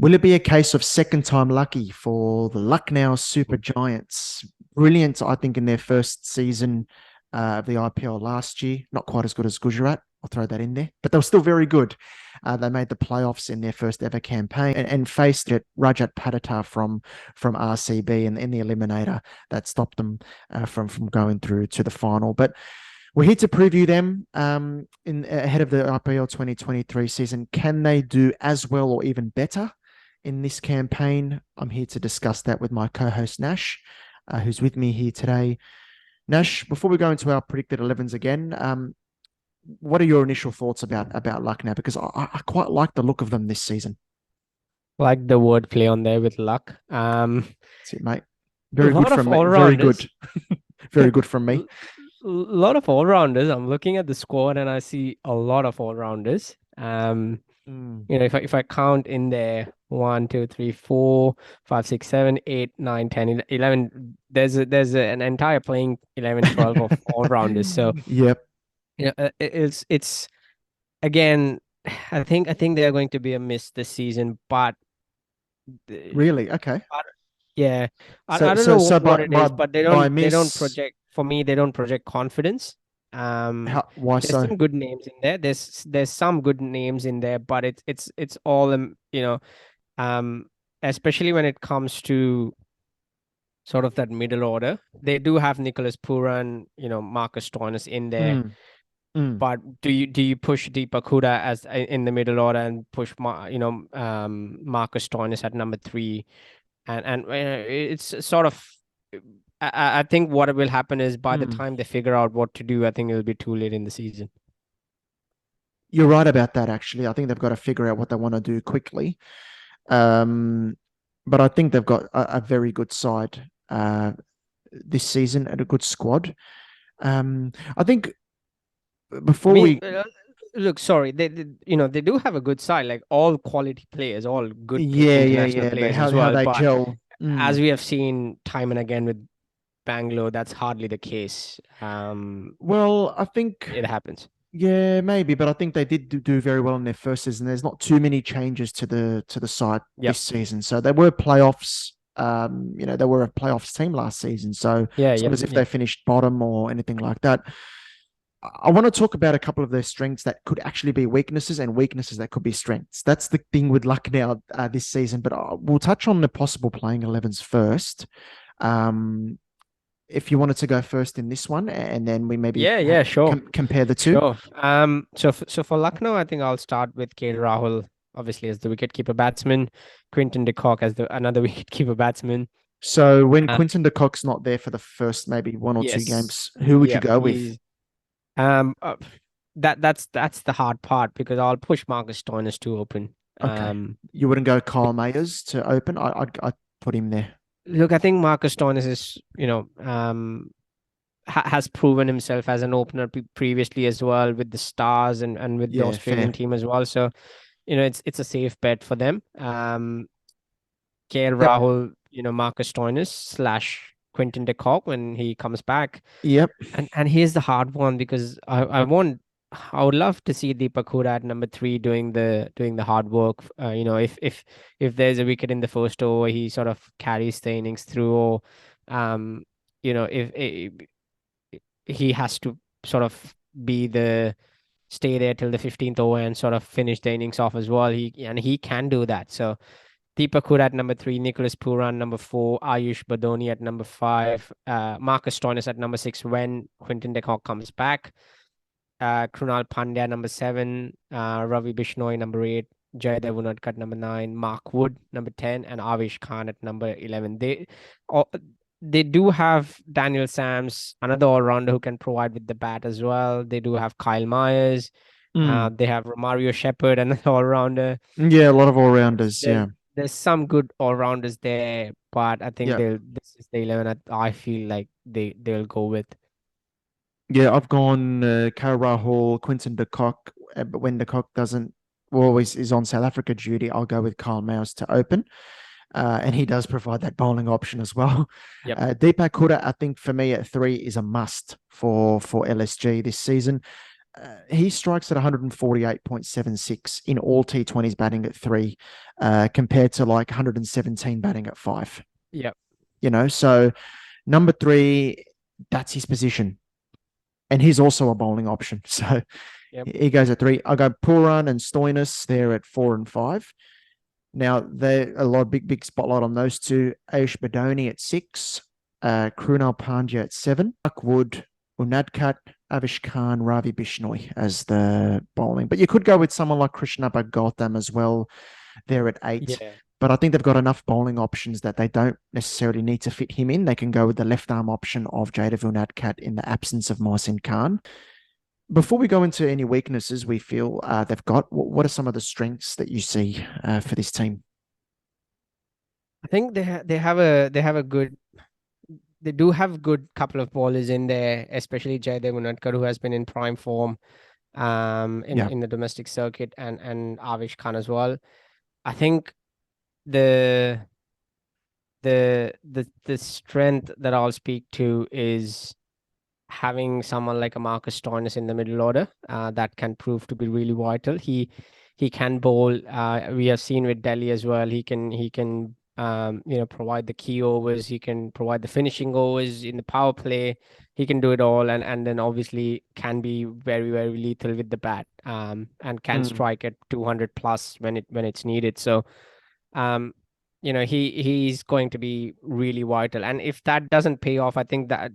Will it be a case of second time lucky for the Lucknow Super Giants? Brilliant, I think, in their first season of the IPL last year. Not quite as good as Gujarat. I'll throw that in there, but they were still very good. They made the playoffs in their first ever campaign and faced Rajat Patita from RCB in the eliminator that stopped them from going through to the final. But we're here to preview them in ahead of the IPL 2023 season. Can they do as well or even better in this campaign? I'm here to discuss that with my co-host Nash, who's with me here today. Nash, before we go into our predicted 11s again, what are your initial thoughts about Lucknow? Because I quite like the look of them this season. Like the word play on there with luck. That's it, mate. A Very good lot of from me. Very all-rounders. good. Very good from me. A lot of all-rounders. I'm looking at the squad and I see a lot of all-rounders. Mm. If I count in there 1, 2, 3, 4, 5, 6, 7, 8, 9, 10, 11. An entire playing 11, 12 of all-rounders. So Yep. it's again. I think they are going to be a miss this season, but Really? Okay. I- yeah, So I don't so know so what by it is, by but by they don't miss, project for me. They don't project confidence. Um, why there's so? some good names in there. There's some good names in there, but it's all um, especially when it comes to sort of that middle order. They do have Nicholas Puran, Marcus Stoinis in there. Mm. Mm. But do you push Deepak Huda as in the middle order and push Marcus Stoinis at number three? And it's sort of I think what will happen is by the Mm. time they figure out what to do, I think it'll be too late in the season. You're right about that, actually. I think they've got to figure out what they want to do quickly. Um, but I think they've got a very good side this season and a good squad. I think I before mean, we, look, sorry, they do have a good side, like all quality players, all good international yeah, players as how well. they But gel. as Mm. we have seen time and again with Bangalore, that's hardly the case. Well, I think, It happens. yeah, maybe, but I think they did do very well in their first season. There's not too many changes to the side Yep. this season, so they were playoffs. They were a playoffs team last season, so Yeah. it's not Yep. as if they Yep. finished bottom or anything like that. I want to talk about a couple of their strengths that could actually be weaknesses and weaknesses that could be strengths. That's the thing with Lucknow this season, but we'll touch on the possible playing 11s first. Um, if you wanted to go first in this one, and then we maybe Yeah. Yeah. Sure. compare the two. Sure. So for Lucknow, I think I'll start with KL Rahul, obviously as the wicketkeeper batsman, Quinton de Kock as the another wicketkeeper batsman. So when Uh, Quinton de Kock's not there for the first maybe one or two yes. games, who would you Yep. go with? He's um uh, that's the hard part because I'll push Marcus Stoinis to open. Okay, you wouldn't go Kyle Mayers to open. I'd put him there. Look, I think Marcus Stoinis is has proven himself as an opener previously as well with the Stars and with the Yeah, Australian fair. team as well. So it's a safe bet for them. KL Yep. Rahul, Marcus Stoinis slash Quinton de Kock when he comes back. Yep. And here's the hard one because I would love to see Deepak Hooda at number three doing the hard work. If there's a wicket in the first over, he sort of carries the innings through, or if he has to sort of be the stay there till the 15th over and sort of finish the innings off as well. He can do that. So Deepak Hooda at number three, Nicholas Puran number four, Ayush Badoni at number five, Marcus Stoinis at number six when Quinton de Kock comes back, Krunal Pandya number seven, Ravi Bishnoi number eight, Jaydev Unadkat number nine, Mark Wood number 10, and Avish Khan at number 11. All, they do have Daniel Sams, another all-rounder who can provide with the bat as well. They do have Kyle Myers. Mm. They have Romario Shepherd, another all-rounder. Yeah, a lot of all rounders. There's Yeah. there's some good all-rounders there, but I think Yeah. this is the 11 I feel like they'll go with. Yeah, I've gone KL Rahul, Quinton de Kock, but when de Kock doesn't, well, always is on South Africa duty, I'll go with Kyle Mayers to open. And he does provide that bowling option as well. Yep. Deepak Huda, I think for me at three is a must for LSG this season. he strikes at 148.76 in all T20s batting at 3, compared to like 117 batting at 5. Yep. So number 3, that's his position. And he's also a bowling option. So Yep. he goes at 3. I go Puran and Stoinis there at 4 and 5. Now, there a lot of big spotlight on those two. Ayush Badoni at 6, Krunal Pandya at 7, Wood, Unadkat, Avish Khan, Ravi Bishnoi as the bowling. But you could go with someone like Krishnappa Gautam as well. They're at 8. Yeah. But I think they've got enough bowling options that they don't necessarily need to fit him in. They can go with the left arm option of Jadav Unadkat in the absence of Mohsin Khan. Before we go into any weaknesses we feel they've got, what are some of the strengths that you see for this team? I think they have a good, they do have good couple of bowlers in there, especially Jaydev Unadkat, who has been in prime form in Yeah. in the domestic circuit, and Avish Khan as well. I think the the strength that I'll speak to is having someone like a Marcus Stoinis in the middle order, that can prove to be really vital. He can bowl. We have seen with Delhi as well. He can provide the key overs. He can provide the finishing overs in the power play. He can do it all, and then obviously can be very very lethal with the bat. And can Mm. strike at 200 plus when it's needed. So um he's going to be really vital, and if that doesn't pay off, I think that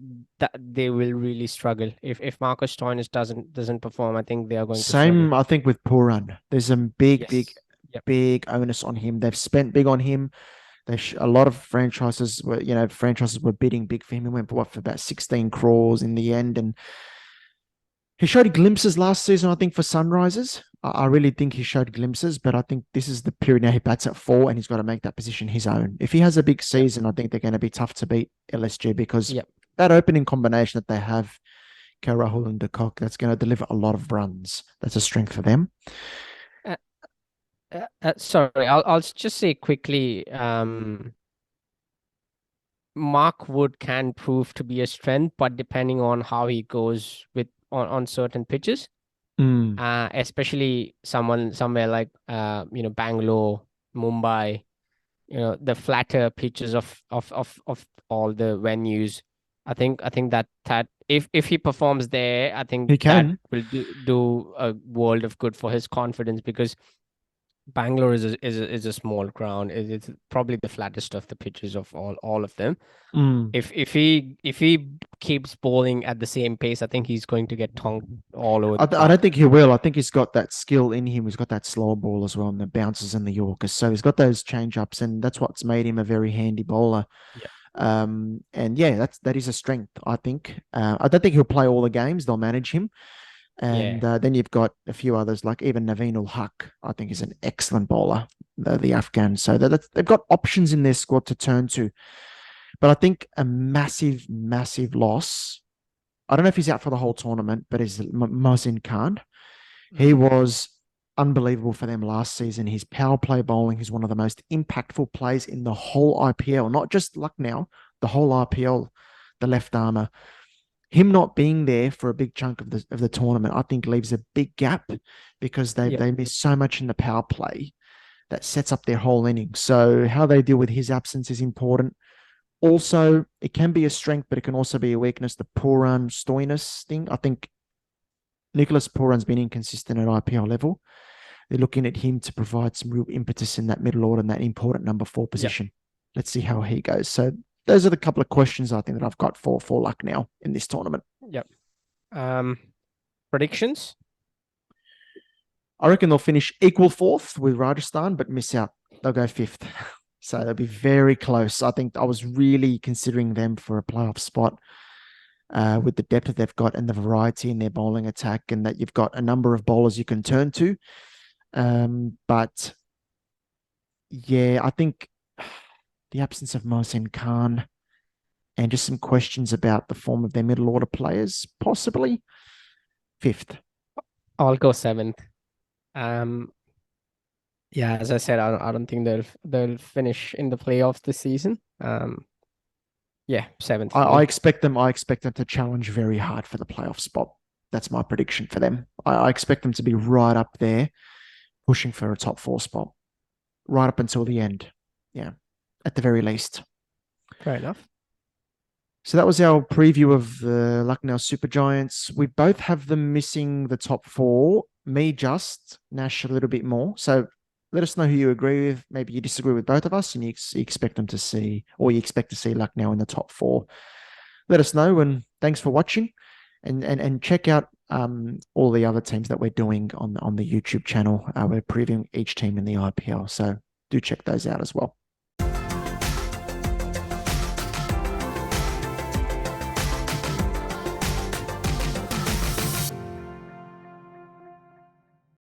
they will really struggle. If Marcus Stoinis doesn't perform, I think they are going to struggle. Same, I think, with Puran. There's some Yes. Yep. big onus on him. They've spent big on him. A lot of franchises were bidding big for him. He went for about 16 crores in the end, and he showed glimpses last season, I think, for Sunrisers. I really think he showed glimpses, but I think this is the period now he bats at 4 and he's got to make that position his own. If he has a big Yep. season, I think they're going to be tough to beat LSG because Yep. that opening combination that they have, KL Rahul and De Kock, that's going to deliver a lot of runs. That's a strength for them. uh, Sorry, I'll just say quickly, Mark Wood can prove to be a strength, but depending on how he goes on certain pitches, Mm. especially somewhere like Bangalore, Mumbai, the flatter pitches of all the venues. I think that if he performs there, I think He that can. will do a world of good for his confidence, because Bangalore is a small ground. It's probably the flattest of the pitches of all of them. Mm. If he keeps bowling at the same pace, I think he's going to get tongued all over the I don't park. think he will. I think he's got that skill in him. He's got that slow ball as well, and the bounces and the Yorkers. So he's got those change ups, and that's what's made him a very handy bowler. Yeah. And yeah, that is a strength, I think. I don't think he'll play all the games. They'll manage him. And Yeah. then you've got a few others, like even Naveen ul Haq, I think is an excellent bowler, the Afghan. So they've got options in their squad to turn to. But I think a massive loss. I don't know if he's out for the whole tournament, but is Mohsin Khan. He Mhm. was unbelievable for them last season. His power play bowling is one of the most impactful plays in the whole IPL, not just Lucknow, the whole IPL, the left armour. Him not being there for a big chunk of the tournament, I think leaves a big gap because Yep. they miss so much in the power play that sets up their whole innings. So how they deal with his absence is important. Also, it can be a strength, but it can also be a weakness. The Puran Stoinis thing. I think Nicholas Puran's been inconsistent at IPL level. They're looking at him to provide some real impetus in that middle order and that important number 4 Yep. position. Let's see how he goes. So those are the couple of questions I think that I've got for Lucknow in this tournament. Yep. Predictions? I reckon they'll finish equal 4th with Rajasthan, but miss out. They'll go 5th. So they'll be very close. I think I was really considering them for a playoff spot with the depth that they've got and the variety in their bowling attack, and that you've got a number of bowlers you can turn to. But yeah, I think the absence of Mohsin Khan and just some questions about the form of their middle order players, possibly 5th. I'll go 7th. Yeah, as I said, I don't think they'll finish in the playoffs this season. Yeah, 7th for I me. expect them. I expect them to challenge very hard for the playoff spot. That's my prediction for them. I expect them to be right up there, pushing for a top four spot, right up until the end. Yeah, at the very least. Fair enough. So that was our preview of the Lucknow Super Giants. We both have them missing the top four. Me just, Nash a little bit more. So let us know who you agree with. Maybe you disagree with both of us and you expect them to see, or you expect to see Lucknow in the top four. Let us know, and thanks for watching. And check out all the other teams that we're doing on the YouTube channel. We're previewing each team in the IPL. So do check those out as well.